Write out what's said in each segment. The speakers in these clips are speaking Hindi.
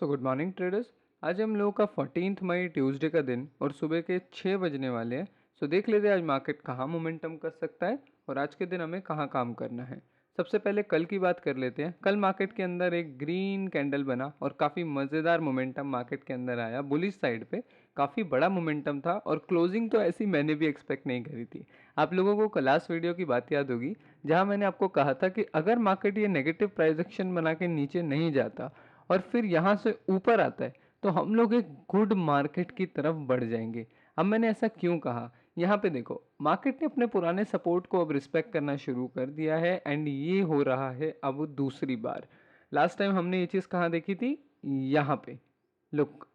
So good morning traders. आज हम लोगों का 14 मई ट्यूसडे का दिन और सुबह के 6 बजने वाले हैं। सो देख लेते हैं आज मार्केट कहाँ मोमेंटम कर सकता है और आज के दिन हमें कहाँ काम करना है। सबसे पहले कल की बात कर लेते हैं। कल मार्केट के अंदर एक ग्रीन कैंडल बना और काफ़ी मज़ेदार मोमेंटम मार्केट के अंदर आया। बुलिश साइड पे काफ़ी बड़ा मोमेंटम था और क्लोजिंग तो ऐसी मैंने भी एक्सपेक्ट नहीं करी थी। आप लोगों को लास्ट वीडियो की बात याद होगी जहाँ मैंने आपको कहा था कि अगर मार्केट ये नेगेटिव प्राइस एक्शन बना के नीचे नहीं जाता और फिर यहाँ से ऊपर आता है तो हम लोग एक गुड मार्केट की तरफ बढ़ जाएंगे। अब मैंने ऐसा क्यों कहा, यहाँ पे देखो मार्केट ने अपने पुराने सपोर्ट को अब रिस्पेक्ट करना शुरू कर दिया है एंड ये हो रहा है अब दूसरी बार। लास्ट टाइम हमने ये चीज़ कहाँ देखी थी, यहाँ पे लुक,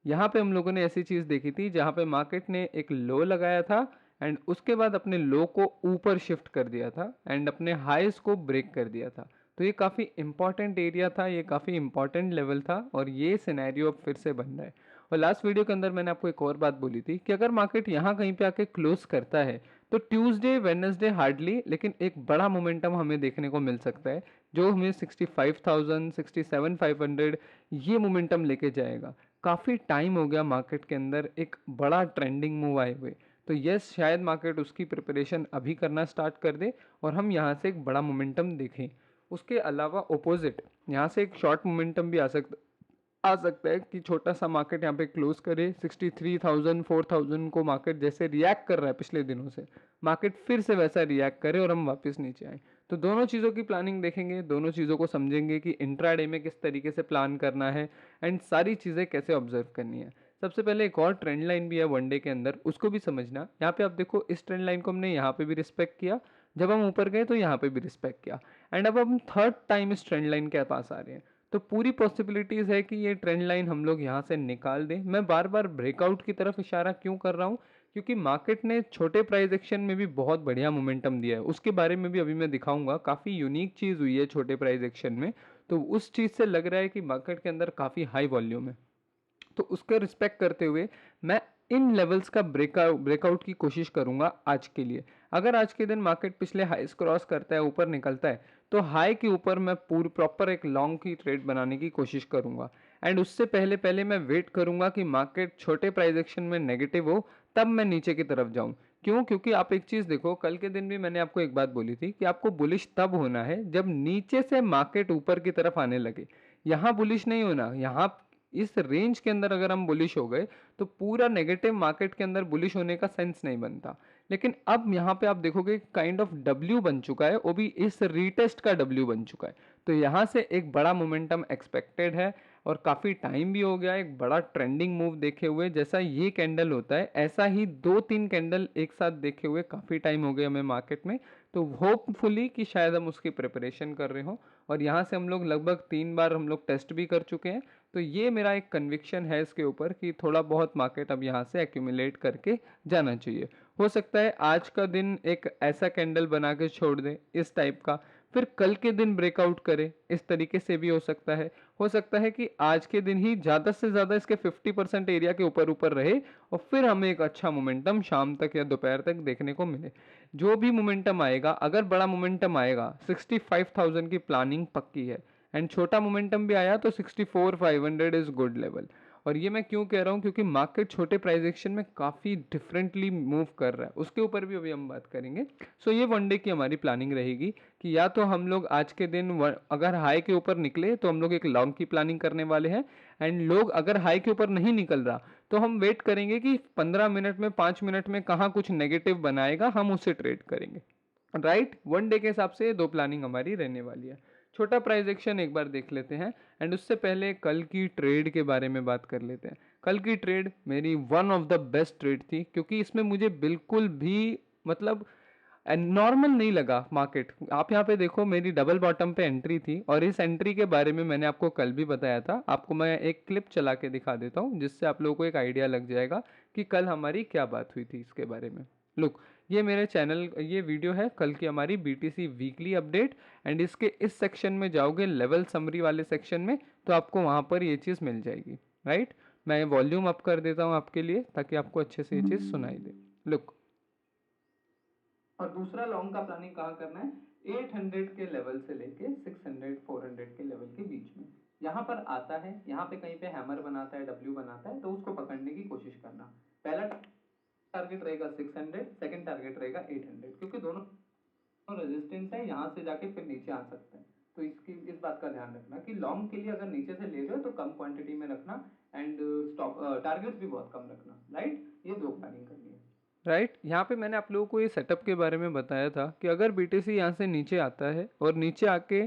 यहाँ पे हम लोगों ने ऐसी चीज़ देखी थी जहाँ पे मार्केट ने एक लो लगाया था एंड उसके बाद अपने लो को ऊपर शिफ्ट कर दिया था एंड अपने हाईस को ब्रेक कर दिया था। तो ये काफ़ी इंपॉर्टेंट एरिया था, ये काफ़ी इंपॉर्टेंट लेवल था और ये सिनेरियो अब फिर से बन रहा है। और लास्ट वीडियो के अंदर मैंने आपको एक और बात बोली थी कि अगर मार्केट यहाँ कहीं पे आके क्लोज करता है तो ट्यूसडे वेडनेसडे हार्डली, लेकिन एक बड़ा मोमेंटम हमें देखने को मिल सकता है जो हमें 65,000 67,500 ये मोमेंटम लेके जाएगा। काफ़ी टाइम हो गया मार्केट के अंदर एक बड़ा ट्रेंडिंग मूव आए हुए, तो यस शायद मार्केट उसकी प्रिपरेशन अभी करना स्टार्ट कर दे और हम यहाँ से एक बड़ा मोमेंटम देखें। उसके अलावा ओपोजिट यहाँ से एक शॉर्ट मोमेंटम भी आ सकता है कि छोटा सा मार्केट यहाँ पे क्लोज करे 63,000 4,000 को। मार्केट जैसे रिएक्ट कर रहा है पिछले दिनों से, मार्केट फिर से वैसा रिएक्ट करे और हम वापस नीचे आए। तो दोनों चीज़ों की प्लानिंग देखेंगे, दोनों चीज़ों को समझेंगे कि इंट्राडे में किस तरीके से प्लान करना है एंड सारी चीज़ें कैसे ऑब्जर्व करनी है। सबसे पहले एक और ट्रेंड लाइन भी है वनडे के अंदर, उसको भी समझना। यहाँ पे आप देखो इस ट्रेंड लाइन को हमने यहाँ पे भी रिस्पेक्ट किया, जब हम ऊपर गए तो यहाँ पे भी रिस्पेक्ट किया एंड अब हम थर्ड टाइम इस ट्रेंड लाइन के पास आ रहे हैं। तो पूरी पॉसिबिलिटीज़ है कि ये ट्रेंड लाइन हम लोग यहाँ से निकाल दें। मैं बार बार ब्रेकआउट की तरफ इशारा क्यों कर रहा हूँ, क्योंकि मार्केट ने छोटे प्राइस एक्शन में भी बहुत बढ़िया मोमेंटम दिया है, उसके बारे में भी अभी मैं दिखाऊंगा। काफ़ी यूनिक चीज़ हुई है छोटे प्राइस एक्शन में, तो उस चीज़ से लग रहा है कि मार्केट के अंदर काफ़ी हाई वॉल्यूम है। तो उसका रिस्पेक्ट करते हुए मैं इन लेवल्स का ब्रेकआउट की कोशिश करूंगा आज के लिए। अगर आज के दिन मार्केट पिछले हाईस क्रॉस करता है, ऊपर निकलता है, तो हाई के ऊपर मैं पूरी प्रॉपर एक लॉन्ग की ट्रेड बनाने की कोशिश करूंगा एंड उससे पहले पहले मैं वेट करूंगा कि मार्केट छोटे प्राइस एक्शन में नेगेटिव हो, तब मैं नीचे की तरफ जाऊं। क्यों? क्योंकि आप एक चीज देखो, कल के दिन भी मैंने आपको एक बात बोली थी कि आपको बुलिश तब होना है जब नीचे से मार्केट ऊपर की तरफ आने लगे। यहाँ बुलिश नहीं होना, यहाँ इस रेंज के अंदर अगर हम बुलिश हो गए तो पूरा नेगेटिव मार्केट के अंदर बुलिश होने का सेंस नहीं बनता। लेकिन अब यहाँ पे आप देखोगे काइंड ऑफ डब्ल्यू बन चुका है, वो भी इस रीटेस्ट का डब्ल्यू बन चुका है। तो यहाँ से एक बड़ा मोमेंटम एक्सपेक्टेड है और काफ़ी टाइम भी हो गया एक बड़ा ट्रेंडिंग मूव देखे हुए। जैसा ये कैंडल होता है ऐसा ही दो तीन कैंडल एक साथ देखे हुए काफ़ी टाइम हो गया हमें मार्केट में। तो होपफुली कि शायद हम उसकी प्रिपरेशन कर रहे हों और यहाँ से हम लोग लगभग 3 बार हम लोग टेस्ट भी कर चुके हैं। तो ये मेरा एक कन्विक्शन है इसके ऊपर कि थोड़ा बहुत मार्केट अब यहाँ से एक्यूमुलेट करके जाना चाहिए। हो सकता है आज का दिन एक ऐसा कैंडल बना के छोड़ दे इस टाइप का, फिर कल के दिन ब्रेकआउट करे, इस तरीके से भी हो सकता है। हो सकता है कि आज के दिन ही ज़्यादा से ज़्यादा इसके 50% एरिया के ऊपर ऊपर रहे और फिर हमें एक अच्छा मोमेंटम शाम तक या दोपहर तक देखने को मिले। जो भी मोमेंटम आएगा, अगर बड़ा मोमेंटम आएगा 65,000 की प्लानिंग पक्की है एंड छोटा मोमेंटम भी आया तो 64,500 इज गुड लेवल। और ये मैं क्यों कह रहा हूँ, क्योंकि मार्केट छोटे प्राइस एक्शन में काफ़ी डिफरेंटली मूव कर रहा है, उसके ऊपर भी अभी हम बात करेंगे। सो ये वनडे की हमारी प्लानिंग रहेगी कि या तो हम लोग आज के दिन अगर हाई के ऊपर निकले तो हम लोग एक लॉन्ग की प्लानिंग करने वाले हैं एंड लोग अगर हाई के ऊपर नहीं निकल रहा तो हम वेट करेंगे कि 15 मिनट में 5 मिनट में कहाँ कुछ नेगेटिव बनाएगा, हम उससे ट्रेड करेंगे। राइट, वन डे के हिसाब से दो प्लानिंग हमारी रहने वाली है। छोटा प्राइस एक्शन एक बार देख लेते हैं एंड उससे पहले कल की ट्रेड के बारे में बात कर लेते हैं। कल की ट्रेड मेरी one of the best trade थी, क्योंकि इसमें मुझे बिल्कुल भी मतलब नॉर्मल नहीं लगा मार्केट। आप यहाँ पे देखो मेरी डबल बॉटम पे एंट्री थी और इस एंट्री के बारे में मैंने आपको कल भी बताया था। आपको मैं एक क्लिप चला के दिखा देता हूँ जिससे आप लोगों को एक आइडिया लग जाएगा कि कल हमारी क्या बात हुई थी इसके बारे में। लुक, ये मेरे चैनल ये वीडियो है कल की हमारी बीटीसी वीकली अपडेट एंड इसके इस सेक्शन में जाओगे लेवल समरी वाले सेक्शन में तो आपको वहाँ पर ये चीज़ मिल जाएगी। राइट, मैं वॉल्यूम अप कर देता हूँ आपके लिए ताकि आपको अच्छे से ये चीज़ सुनाई दे। लुक, और दूसरा लॉन्ग का प्लानिंग कहाँ करना है, 800 के लेवल से लेके 600 400 के लेवल के बीच में। यहाँ पर आता है, यहाँ पे कहीं पे हैमर बनाता है, डब्ल्यू बनाता है, तो उसको पकड़ने की कोशिश करना। पहला टारगेट रहेगा 600, सेकंड टारगेट रहेगा 800, क्योंकि दोनों रेजिस्टेंस है, यहाँ से जाके फिर नीचे आ सकते हैं। तो इसकी इस बात का ध्यान रखना कि लॉन्ग के लिए अगर नीचे से ले रहे हो तो कम क्वांटिटी में रखना, एंड स्टॉप टारगेट्स भी बहुत कम रखना, राइट। ये दो प्लानिंग करनी है। राइट यहाँ पे मैंने आप लोगों को ये सेटअप के बारे में बताया था कि अगर बीटीसी यहाँ से नीचे आता है और नीचे आके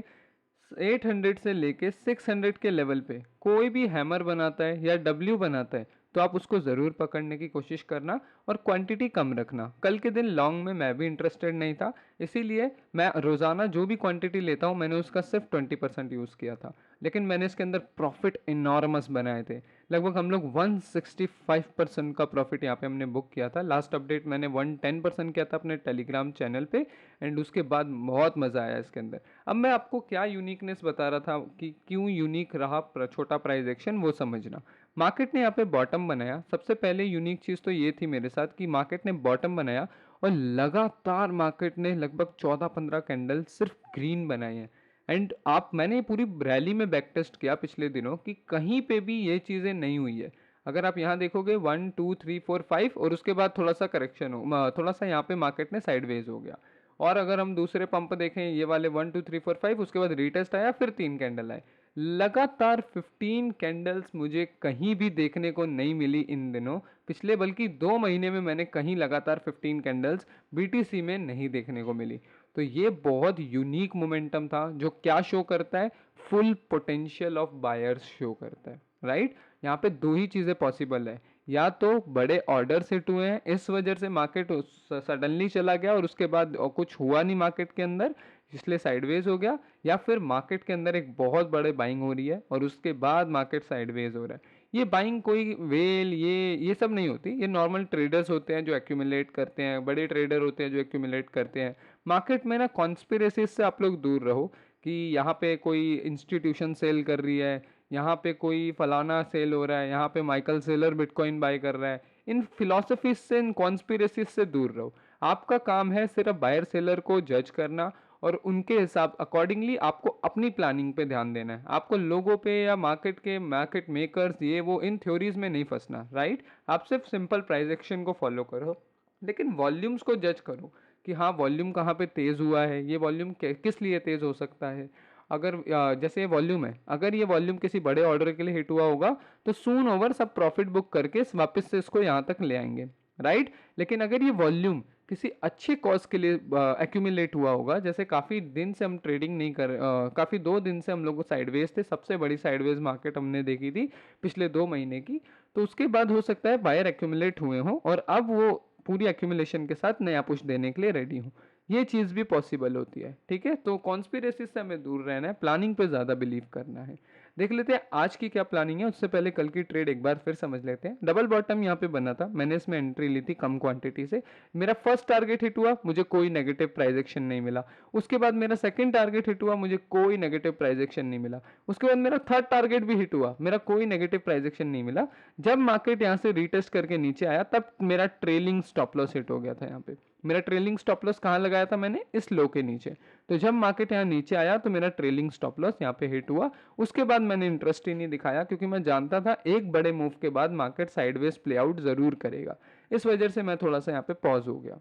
800 से लेके 600 के लेवल पे कोई भी हैमर बनाता है या डब्ल्यू बनाता है, तो आप उसको ज़रूर पकड़ने की कोशिश करना और क्वांटिटी कम रखना। कल के दिन लॉन्ग में मैं भी इंटरेस्टेड नहीं था, इसीलिए मैं रोज़ाना जो भी क्वांटिटी लेता हूँ मैंने उसका सिर्फ 20% यूज़ किया था, लेकिन मैंने इसके अंदर प्रॉफिट इनॉर्मस बनाए थे। लगभग हम लोग 165% का प्रॉफिट यहाँ पे हमने बुक किया था। लास्ट अपडेट मैंने 110% किया था अपने टेलीग्राम चैनल पे, एंड उसके बाद बहुत मज़ा आया इसके अंदर। अब मैं आपको क्या यूनिकनेस बता रहा था कि क्यों यूनिक रहा छोटा प्राइस एक्शन, वो समझना। मार्केट ने यहाँ पे बॉटम बनाया। सबसे पहले यूनिक चीज़ तो ये थी मेरे साथ कि मार्केट ने बॉटम बनाया और लगातार मार्केट ने लगभग 14-15 कैंडल सिर्फ ग्रीन बनाए हैं। एंड आप मैंने पूरी रैली में बैक टेस्ट किया पिछले दिनों कि कहीं पे भी ये चीज़ें नहीं हुई है। अगर आप यहाँ देखोगे 1 2 3 4 5 और उसके बाद थोड़ा सा करेक्शन हो, थोड़ा सा यहाँ पे मार्केट ने साइडवेज हो गया। और अगर हम दूसरे पंप देखें, ये वाले 1 2 3 4 5, उसके बाद रीटेस्ट आया, फिर 3 कैंडल आए। लगातार 15 कैंडल्स मुझे कहीं भी देखने को नहीं मिली इन दिनों, पिछले बल्कि 2 महीने में मैंने कहीं लगातार 15 कैंडल्स बीटीसी में नहीं देखने को मिली। तो ये बहुत यूनिक मोमेंटम था जो क्या शो करता है, full potential of buyers show करता है, राइट। यहाँ पे दो ही चीज़ें पॉसिबल है, या तो बड़े ऑर्डर हिट हुए हैं इस वजह से मार्केट सडनली चला गया और उसके बाद और कुछ हुआ नहीं मार्केट के अंदर इसलिए साइडवेज हो गया, या फिर मार्केट के अंदर एक बहुत बड़े बाइंग हो रही है और उसके बाद मार्केट साइडवेज हो रहा है। ये बाइंग कोई वेल ये सब नहीं होती, ये नॉर्मल ट्रेडर्स होते हैं जो एक्यूमुलेट करते हैं, बड़े ट्रेडर होते हैं जो एक्यूमुलेट करते हैं। मार्केट में ना कॉन्स्पिरेसीज से आप लोग दूर रहो कि यहाँ पे कोई इंस्टीट्यूशन सेल कर रही है, यहाँ पे कोई फलाना सेल हो रहा है, यहाँ पे माइकल सेलर बिटकॉइन बाय कर रहा है। इन फिलोसफीज से, इन कॉन्स्पिरेसीज से दूर रहो। आपका काम है सिर्फ बायर सेलर को जज करना और उनके हिसाब अकॉर्डिंगली आपको अपनी प्लानिंग पे ध्यान देना है। आपको लोगों पे या मार्केट मेकर्स ये वो इन थ्योरीज में नहीं फंसना, राइट। आप सिर्फ सिंपल प्राइस एक्शन को फॉलो करो, लेकिन वॉल्यूम्स को जज करो कि हाँ वॉल्यूम कहाँ पे तेज़ हुआ है, ये वॉल्यूम किस लिए तेज़ हो सकता है। अगर जैसे ये वॉल्यूम है, अगर ये वॉल्यूम किसी बड़े ऑर्डर के लिए हिट हुआ होगा तो सून ओवर सब प्रॉफिट बुक करके वापस से इसको यहाँ तक ले आएंगे, राइट। लेकिन अगर ये वॉल्यूम किसी अच्छे कॉज के लिए एक्यूमुलेट हुआ होगा, जैसे काफ़ी दिन से हम ट्रेडिंग नहीं कर काफ़ी 2 दिन से हम लोग साइडवेज थे, सबसे बड़ी साइडवेज मार्केट हमने देखी थी पिछले 2 महीने की, तो उसके बाद हो सकता है बायर एक्यूमुलेट हुए हों और अब वो पूरी एक्यूमुलेशन के साथ नया पुश देने के लिए रेडी हूँ। ये चीज़ भी पॉसिबल होती है, ठीक है। तो कॉन्स्पिरेसी से हमें दूर रहना है, प्लानिंग पे ज़्यादा बिलीव करना है। देख लेते हैं आज की क्या प्लानिंग है, उससे पहले कल की ट्रेड एक बार फिर समझ लेते हैं। डबल बॉटम यहाँ पे बना था, मैंने इसमें एंट्री ली थी कम क्वांटिटी से। मेरा फर्स्ट टारगेट हिट हुआ, मुझे कोई नेगेटिव प्राइस एक्शन नहीं मिला। उसके बाद मेरा सेकंड टारगेट हिट हुआ, मुझे कोई नेगेटिव प्राइस एक्शन नहीं मिला। उसके बाद मेरा थर्ड टारगेट भी हिट हुआ, मेरा कोई नेगेटिव प्राइस एक्शन नहीं मिला। जब मार्केट यहाँ से रीटेस्ट करके नीचे आया तब मेरा ट्रेलिंग स्टॉप लॉस हिट हो गया था। यहाँ पे मेरा ट्रेलिंग स्टॉप लॉस कहाँ लगाया था मैंने, इस लो के नीचे। तो जब मार्केट यहाँ नीचे आया तो मेरा ट्रेलिंग स्टॉप लॉस यहाँ पे हिट हुआ। उसके बाद मैंने इंटरेस्ट ही नहीं दिखाया क्योंकि मैं जानता था एक बड़े मूव के बाद मार्केट साइडवेज प्ले आउट जरूर करेगा। इस वजह से मैं थोड़ा सा यहाँ पे पॉज हो गया।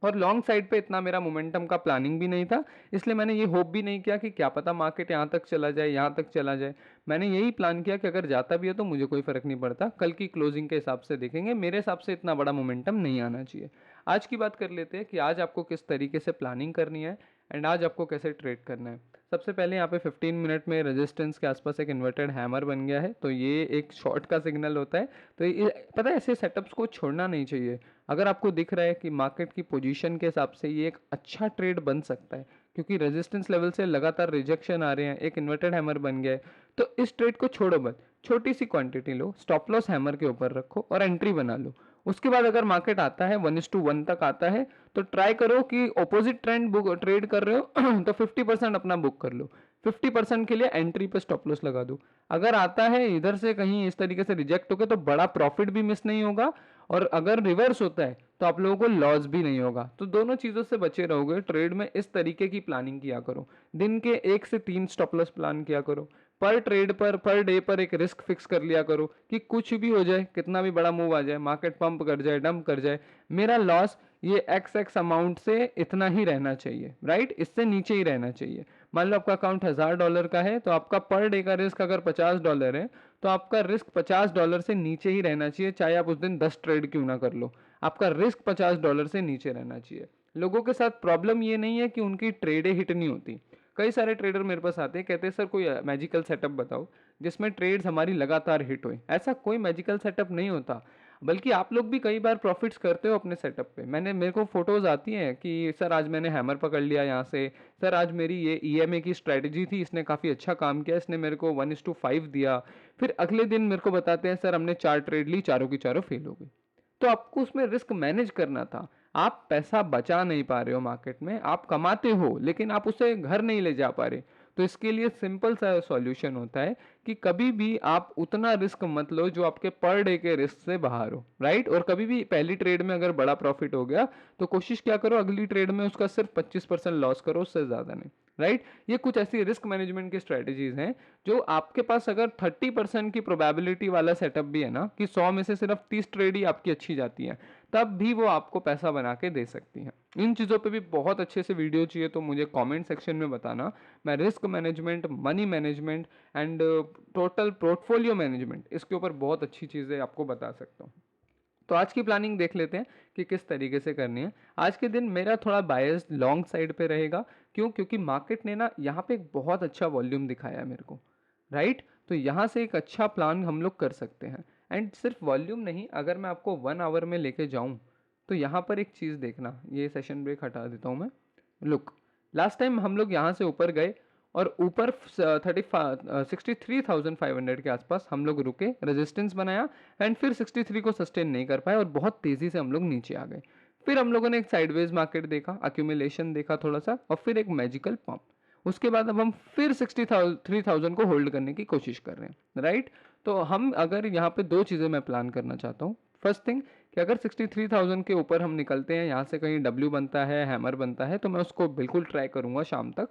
और लॉन्ग साइड पे इतना मेरा मोमेंटम का प्लानिंग भी नहीं था, इसलिए मैंने ये होप भी नहीं किया कि क्या पता मार्केट यहाँ तक चला जाए, यहाँ तक चला जाए। मैंने यही प्लान किया कि अगर जाता भी है तो मुझे कोई फ़र्क नहीं पड़ता, कल की क्लोजिंग के हिसाब से देखेंगे, मेरे हिसाब से इतना बड़ा मोमेंटम नहीं आना चाहिए। आज की बात कर लेते हैं कि आज आपको किस तरीके से प्लानिंग करनी है एंड आज आपको कैसे ट्रेड करना है। सबसे पहले यहाँ पे 15 मिनट में रेजिस्टेंस के आसपास एक इन्वर्टेड हैमर बन गया है, तो ये एक शॉर्ट का सिग्नल होता है। तो ये पता है ऐसे सेटअप्स को छोड़ना नहीं चाहिए। अगर आपको दिख रहा है कि मार्केट की पोजीशन के हिसाब से ये एक अच्छा ट्रेड बन सकता है क्योंकि रेजिस्टेंस लेवल से लगातार रिजेक्शन आ रहे हैं, एक इन्वर्टेड हैमर बन गया है, तो इस ट्रेड को छोड़ो मत। छोटी सी क्वांटिटी लो, स्टॉप लॉस हैमर के ऊपर रखो और एंट्री बना लो। उसके बाद अगर मार्केट आता है 1:1 तक आता है तो ट्राई करो कि ऑपोजिट ट्रेंड बुक ट्रेड कर रहे हो तो 50% अपना बुक कर लो। 50% के लिए एंट्री पे स्टॉप लॉस लगा दो। अगर आता है इधर से कहीं इस तरीके से रिजेक्ट होकर तो बड़ा प्रॉफिट भी मिस नहीं होगा, और अगर रिवर्स होता है तो आप लोगों को लॉस भी नहीं होगा। तो दोनों चीज़ों से बचे रहोगे। ट्रेड में इस तरीके की प्लानिंग किया करो, दिन के 1 से 3 स्टॉप लॉस प्लान किया करो। पर ट्रेड पर डे पर एक रिस्क फिक्स कर लिया करो कि कुछ भी हो जाए, कितना भी बड़ा मूव आ जाए, मार्केट पंप कर जाए, डंप कर जाए, मेरा लॉस ये एक्स अमाउंट से इतना ही रहना चाहिए, राइट, इससे नीचे ही रहना चाहिए। मान लो आपका अकाउंट $1000 का है, तो आपका पर डे का रिस्क अगर $50 है, तो आपका रिस्क $50 से नीचे ही रहना चाहिए, चाहे आप उस दिन 10 ट्रेड क्यों ना कर लो, आपका रिस्क $50 से नीचे रहना चाहिए। लोगों के साथ प्रॉब्लम ये नहीं है कि उनकी ट्रेडें हिट नहीं होती। कई सारे ट्रेडर मेरे पास आते हैं, कहते हैं सर कोई मैजिकल सेटअप बताओ जिसमें ट्रेड्स हमारी लगातार हिट होए। ऐसा कोई मैजिकल सेटअप नहीं होता, बल्कि आप लोग भी कई बार प्रॉफिट्स करते हो अपने सेटअप पे। मेरे को फोटोज आती हैं कि सर आज मैंने हैमर पकड़ लिया यहाँ से, सर आज मेरी ये ईएमए की स्ट्रेटजी थी, इसने काफ़ी अच्छा काम किया, इसने मेरे को 1:5 दिया। फिर अगले दिन मेरे को बताते हैं सर हमने 4 ट्रेड ली, चारों की चारों फेल हो गई। तो आपको उसमें रिस्क मैनेज करना था। आप पैसा बचा नहीं पा रहे हो मार्केट में, आप कमाते हो लेकिन आप उसे घर नहीं ले जा पा रहे। तो इसके लिए सिंपल सा सॉल्यूशन होता है कि कभी भी आप उतना रिस्क मत लो जो आपके पर डे के रिस्क से बाहर हो, राइट। और कभी भी पहली ट्रेड में अगर बड़ा प्रॉफिट हो गया तो कोशिश क्या करो, अगली ट्रेड में उसका सिर्फ 25% लॉस करो, उससे ज़्यादा नहीं, राइट। ये कुछ ऐसी रिस्क मैनेजमेंट की स्ट्रेटजीज हैं जो आपके पास अगर 30% की प्रोबेबिलिटी वाला सेटअप भी है ना, कि 100 में से सिर्फ 30 ट्रेड ही आपकी अच्छी जाती है, तब भी वो आपको पैसा बना के दे सकती हैं। इन चीज़ों पे भी बहुत अच्छे से वीडियो चाहिए तो मुझे कमेंट सेक्शन में बताना। मैं risk management, money management and total portfolio management, इसके ऊपर बहुत अच्छी चीज़ें आपको बता सकता हूँ। तो आज की प्लानिंग देख लेते हैं कि किस तरीके से करनी है। आज के दिन मेरा थोड़ा बायस लॉन्ग साइड पे रहेगा। क्यों? क्योंकि मार्केट ने ना यहाँ पे एक बहुत अच्छा वॉल्यूम दिखाया है मेरे को, राइट। तो यहाँ से एक अच्छा प्लान हम लोग कर सकते हैं। एंड सिर्फ वॉल्यूम नहीं, अगर मैं आपको 1 आवर में लेके जाऊँ तो यहाँ पर एक चीज़ देखना, ये सेशन ब्रेक हटा देता हूँ मैं। लुक, लास्ट टाइम हम लोग यहाँ से ऊपर गए और ऊपर 63,500 के आसपास हम लोग रुके, रेजिस्टेंस बनाया एंड फिर 63 को सस्टेन नहीं कर पाए और बहुत तेज़ी से हम लोग नीचे आ गए। फिर हम लोगों ने एक साइडवेज मार्केट देखा, अक्यूमुलेशन देखा थोड़ा सा, और फिर एक मैजिकल पंप। उसके बाद अब हम फिर 63,000 को होल्ड करने की कोशिश कर रहे हैं, राइट। तो हम अगर यहाँ पे दो चीज़ें मैं प्लान करना चाहता हूँ। फर्स्ट थिंग कि अगर 63,000 के ऊपर हम निकलते हैं, यहाँ से कहीं डब्ल्यू बनता है, हैमर बनता है, तो मैं उसको बिल्कुल ट्राई करूँगा शाम तक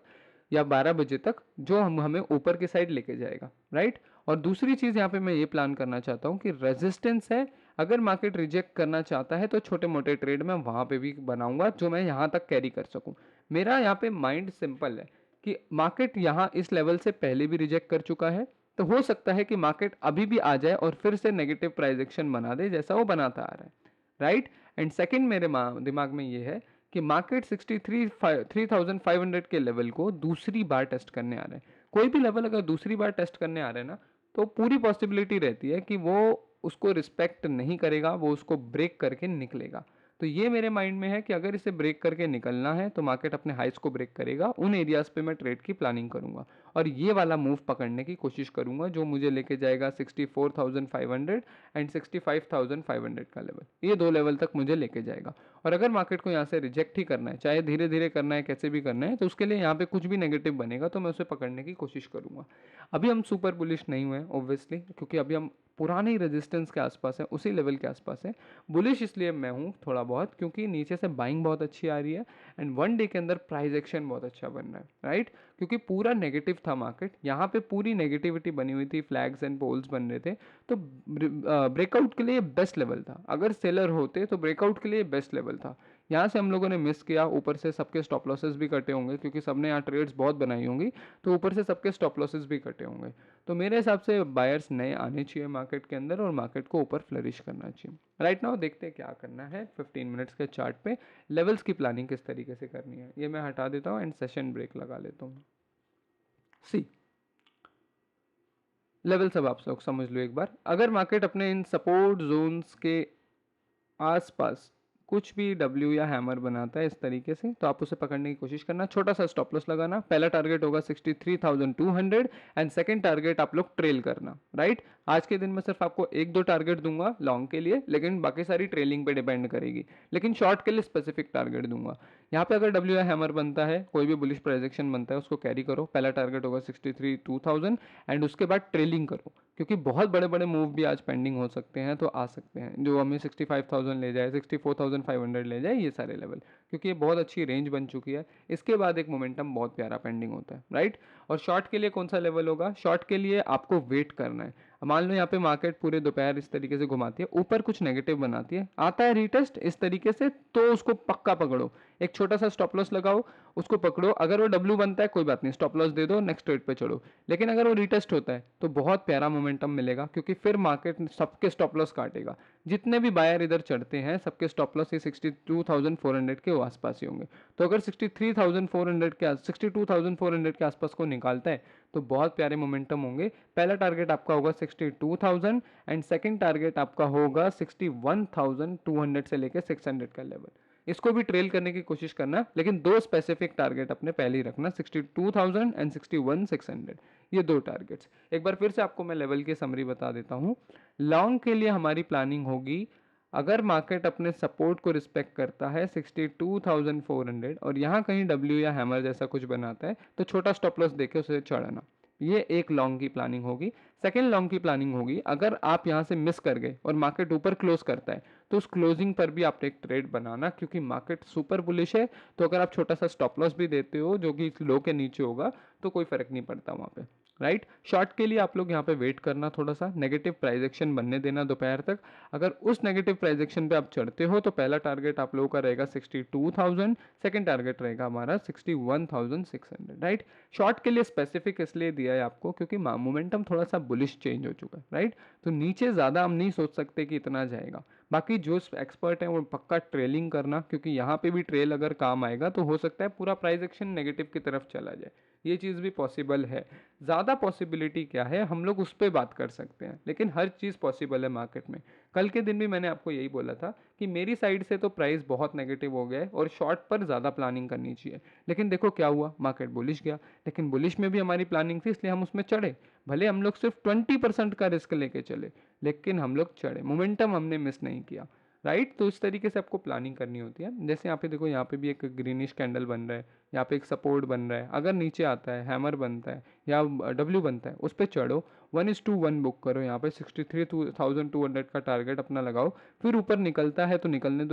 या 12 बजे तक, जो हमें ऊपर की साइड लेके जाएगा, राइट। और दूसरी चीज़ यहाँ पे मैं ये प्लान करना चाहता हूँ कि रेजिस्टेंस है, अगर मार्केट रिजेक्ट करना चाहता है तो छोटे मोटे ट्रेड मैं वहाँ पे भी बनाऊंगा जो मैं यहाँ तक कैरी कर सकूँ। मेरा यहाँ पे माइंड सिंपल है कि मार्केट यहाँ इस लेवल से पहले भी रिजेक्ट कर चुका है, तो हो सकता है कि मार्केट अभी भी आ जाए और फिर से नेगेटिव प्राइस एक्शन बना दे जैसा वो बनाता आ रहा है, राइट। एंड सेकंड मेरे दिमाग में ये है कि मार्केट 3,500 के लेवल को दूसरी बार टेस्ट करने आ रहा है। कोई भी लेवल अगर दूसरी बार टेस्ट करने आ रहा है ना, तो पूरी पॉसिबिलिटी रहती है कि वो उसको रिस्पेक्ट नहीं करेगा, वो उसको ब्रेक करके निकलेगा। तो ये मेरे माइंड में है कि अगर इसे ब्रेक करके निकलना है तो मार्केट अपने हाइस को ब्रेक करेगा, उन एरियाज पे मैं ट्रेड की प्लानिंग करूंगा और ये वाला मूव पकड़ने की कोशिश करूंगा जो मुझे लेके जाएगा 64,500 एंड 65,500 का लेवल। ये दो लेवल तक मुझे लेके जाएगा। और अगर मार्केट को यहाँ से रिजेक्ट ही करना है, चाहे धीरे धीरे करना है, कैसे भी करना है, तो उसके लिए यहाँ पे कुछ भी नेगेटिव बनेगा तो मैं उसे पकड़ने की कोशिश करूंगा। अभी हम सुपर बुलिश नहीं हुए ऑब्वियसली, क्योंकि अभी हम पुराने ही रेजिस्टेंस के आसपास है, उसी लेवल के आसपास है। बुलिश इसलिए मैं हूँ थोड़ा बहुत क्योंकि नीचे से बाइंग बहुत अच्छी आ रही है एंड वन डे के अंदर प्राइस एक्शन बहुत अच्छा बन रहा है, राइट। क्योंकि पूरा नेगेटिव था मार्केट, यहाँ पे पूरी नेगेटिविटी बनी हुई थी, फ्लैग्स एंड पोल्स बन रहे थे, तो ब्रेकआउट के लिए बेस्ट लेवल था। अगर सेलर होते तो ब्रेकआउट के लिए बेस्ट लेवल था। यहाँ से हम लोगों ने मिस किया, ऊपर से सबके स्टॉप लॉसेस भी कटे होंगे क्योंकि सबने यहाँ ट्रेड्स बहुत बनाई होंगी, तो ऊपर से सबके स्टॉप लॉसेस भी कटे होंगे। तो मेरे हिसाब से बायर्स नए आने चाहिए मार्केट के अंदर और मार्केट को ऊपर फ्लरिश करना चाहिए। राइट नाउ देखते हैं क्या करना है 15 मिनट्स के चार्ट पे, लेवल्स की प्लानिंग किस तरीके से करनी है ये मैं हटा देता हूँ एंड सेशन ब्रेक लगा लेता हूँ। सी लेवल सब आप लोग समझ लो एक बार, अगर मार्केट अपने इन सपोर्ट जोन्स के आसपास कुछ भी डब्ल्यू या हैमर बनाता है इस तरीके से, तो आप उसे पकड़ने की कोशिश करना, छोटा सा स्टॉप लॉस लगाना। पहला टारगेट होगा 63,200 एंड सेकंड टारगेट आप लोग ट्रेल करना, राइट। आज के दिन में सिर्फ आपको एक दो टारगेट दूंगा लॉन्ग के लिए, लेकिन बाकी सारी ट्रेलिंग पे डिपेंड करेगी, लेकिन शॉर्ट के लिए स्पेसिफिक टारगेट दूंगा। यहाँ पे अगर डब्ल्यू आई हैमर बनता है, कोई भी बुलिश प्रोजेक्शन बनता है, उसको कैरी करो। पहला टारगेट होगा 63,2000 एंड उसके बाद ट्रेलिंग करो, क्योंकि बहुत बड़े बड़े मूव भी आज पेंडिंग हो सकते हैं, तो आ सकते हैं जो हमें 65,000 ले जाए, 64,500 ले जाए, ये सारे लेवल, क्योंकि ये बहुत अच्छी रेंज बन चुकी है। इसके बाद एक मोमेंटम बहुत प्यारा पेंडिंग होता है, राइट। और शॉर्ट के लिए कौन सा लेवल होगा? शॉर्ट के लिए आपको वेट करना है। मान लो यहाँ पे मार्केट पूरे दोपहर इस तरीके से घुमाती है, ऊपर कुछ नेगेटिव बनाती है, आता है रीटेस्ट इस तरीके से, तो उसको पक्का पकड़ो, एक छोटा सा स्टॉप लॉस लगाओ, उसको पकड़ो। अगर वो डब्ल्यू बनता है कोई बात नहीं, स्टॉप लॉस दे दो, नेक्स्ट ट्रेड पे चढ़ो। लेकिन अगर वो रीटेस्ट होता है तो बहुत प्यारा मोमेंटम मिलेगा, क्योंकि फिर मार्केट सबके स्टॉप लॉस काटेगा। जितने भी बायर इधर चढ़ते हैं सबके स्टॉप लॉस ये 62,400 के आसपास ही होंगे। तो अगर 63,400 के 62,400 के आसपास को निकालता है तो बहुत प्यारे मोमेंटम होंगे। पहला टारगेट आपका होगा 62,000 एंड सेकंड टारगेट आपका होगा 61,200 से लेकर 600 का लेवल। इसको भी ट्रेल करने की कोशिश करना, लेकिन दो स्पेसिफिक टारगेट अपने पहले ही रखना, 62,000 एंड 61,600, ये दो टारगेट्स। एक बार फिर से आपको मैं लेवल की समरी बता देता हूँ। लॉन्ग के लिए हमारी प्लानिंग होगी, अगर मार्केट अपने सपोर्ट को रिस्पेक्ट करता है 62,400 और यहाँ कहीं डब्ल्यू या हैमर जैसा कुछ बनाता है, तो छोटा स्टॉप लॉस देके उसे चढ़ाना। ये एक लॉन्ग की प्लानिंग होगी। सेकेंड लॉन्ग की प्लानिंग होगी, अगर आप यहाँ से मिस कर गए और मार्केट ऊपर क्लोज करता है तो उस क्लोजिंग पर भी आप एक ट्रेड बनाना, क्योंकि मार्केट सुपर बुलिश है। तो अगर आप छोटा सा स्टॉप लॉस भी देते हो जो कि लो के नीचे होगा तो कोई फर्क नहीं पड़ता वहाँ पे, राइट। शॉर्ट के लिए आप लोग यहाँ पे वेट करना, थोड़ा सा नेगेटिव प्राइस एक्शन बनने देना दोपहर तक। अगर उस नेगेटिव प्राइस एक्शन पे आप चढ़ते हो तो पहला टारगेट आप लोगों का रहेगा 62,000, सेकंड टारगेट रहेगा हमारा 61,600, राइट। शॉर्ट के लिए स्पेसिफिक इसलिए दिया है आपको क्योंकि मोमेंटम थोड़ा सा बुलिश चेंज हो चुका है, राइट। तो नीचे ज़्यादा हम नहीं सोच सकते कि इतना जाएगा। बाकी जो एक्सपर्ट हैं वो पक्का ट्रेलिंग करना, क्योंकि यहाँ पे भी ट्रेल अगर काम आएगा तो हो सकता है पूरा प्राइस एक्शन नेगेटिव की तरफ चला जाए, ये चीज़ भी पॉसिबल है। ज़्यादा पॉसिबिलिटी क्या है हम लोग उस पर बात कर सकते हैं, लेकिन हर चीज़ पॉसिबल है मार्केट में। कल के दिन भी मैंने आपको यही बोला था कि मेरी साइड से तो प्राइस बहुत नेगेटिव हो गया है और शॉर्ट पर ज़्यादा प्लानिंग करनी चाहिए। लेकिन देखो क्या हुआ, मार्केट बुलिश गया, लेकिन बुलिश में भी हमारी प्लानिंग थी इसलिए हम उसमें चढ़े। भले हम लोग सिर्फ 20% का रिस्क लेके चले, लेकिन हम लोग चढ़े, मोमेंटम हमने मिस नहीं किया, राइट। तो इस तरीके से आपको प्लानिंग करनी होती है। जैसे यहाँ पे देखो, यहाँ पे भी एक ग्रीनिश कैंडल बन रहा है, यहाँ पे एक सपोर्ट बन रहा है, अगर नीचे आता है, हैमर बनता है या डब्ल्यू बनता है, उस पर चढ़ो, 1:1 बुक करो, यहाँ पे 63,200 का टारगेट अपना लगाओ। फिर ऊपर निकलता है तो निकलने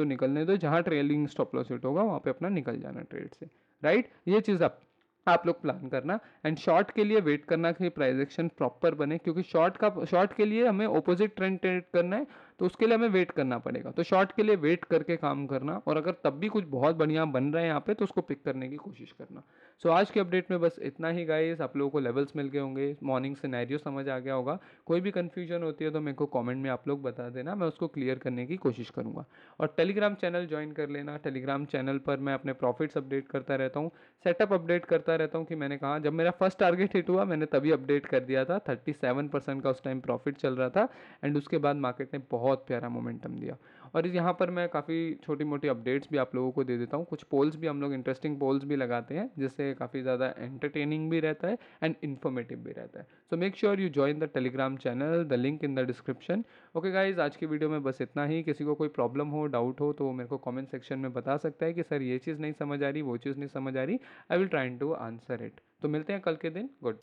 दो, जहाँ ट्रेलिंग स्टॉप लॉस हिट होगा वहाँ पे अपना निकल जाना ट्रेड से, राइट। ये चीज़ आप लोग प्लान करना। एंड शॉर्ट के लिए वेट करना कि प्राइस एक्शन प्रॉपर बने, क्योंकि शॉर्ट के लिए हमें ऑपोजिट ट्रेंड ट्रेड करना है, तो उसके लिए हमें वेट करना पड़ेगा। तो शॉर्ट के लिए वेट करके काम करना, और अगर तब भी कुछ बहुत बढ़िया बन रहा है यहाँ पे तो उसको पिक करने की कोशिश करना। सो आज के अपडेट में बस इतना ही गाइस। आप लोगों को लेवल्स मिल गए होंगे, मॉर्निंग सिनेरियो समझ आ गया होगा। कोई भी कन्फ्यूजन होती है तो मेरे को कमेंट में आप लोग बता देना, मैं उसको क्लियर करने की कोशिश करूँगा। और टेलीग्राम चैनल ज्वाइन कर लेना। टेलीग्राम चैनल पर मैं अपने प्रॉफिट्स अपडेट करता रहता हूँ, सेटअप अपडेट करता रहता हूँ। कि मैंने कहा जब मेरा फर्स्ट टारगेट हिट हुआ मैंने तभी अपडेट कर दिया था, 37% का उस टाइम प्रॉफिट चल रहा था। एंड उसके बाद मार्केट ने बहुत प्यारा मोमेंटम दिया। और यहाँ पर मैं काफ़ी छोटी मोटी अपडेट्स भी आप लोगों को दे देता हूँ। कुछ पोल्स भी हम लोग इंटरेस्टिंग पोल्स भी लगाते हैं, जिससे काफ़ी ज़्यादा एंटरटेनिंग भी रहता है एंड इन्फॉर्मेटिव भी रहता है। So make sure you join the Telegram channel, the link in the description. Okay guys, आज की वीडियो में बस इतना ही। किसी को कोई प्रॉब्लम हो, डाउट हो तो मेरे को कमेंट सेक्शन में बता सकता है कि सर ये चीज़ नहीं समझ आ रही, वो चीज़ नहीं समझ आ रही। I will try to answer it. तो मिलते हैं कल के दिन। गुड।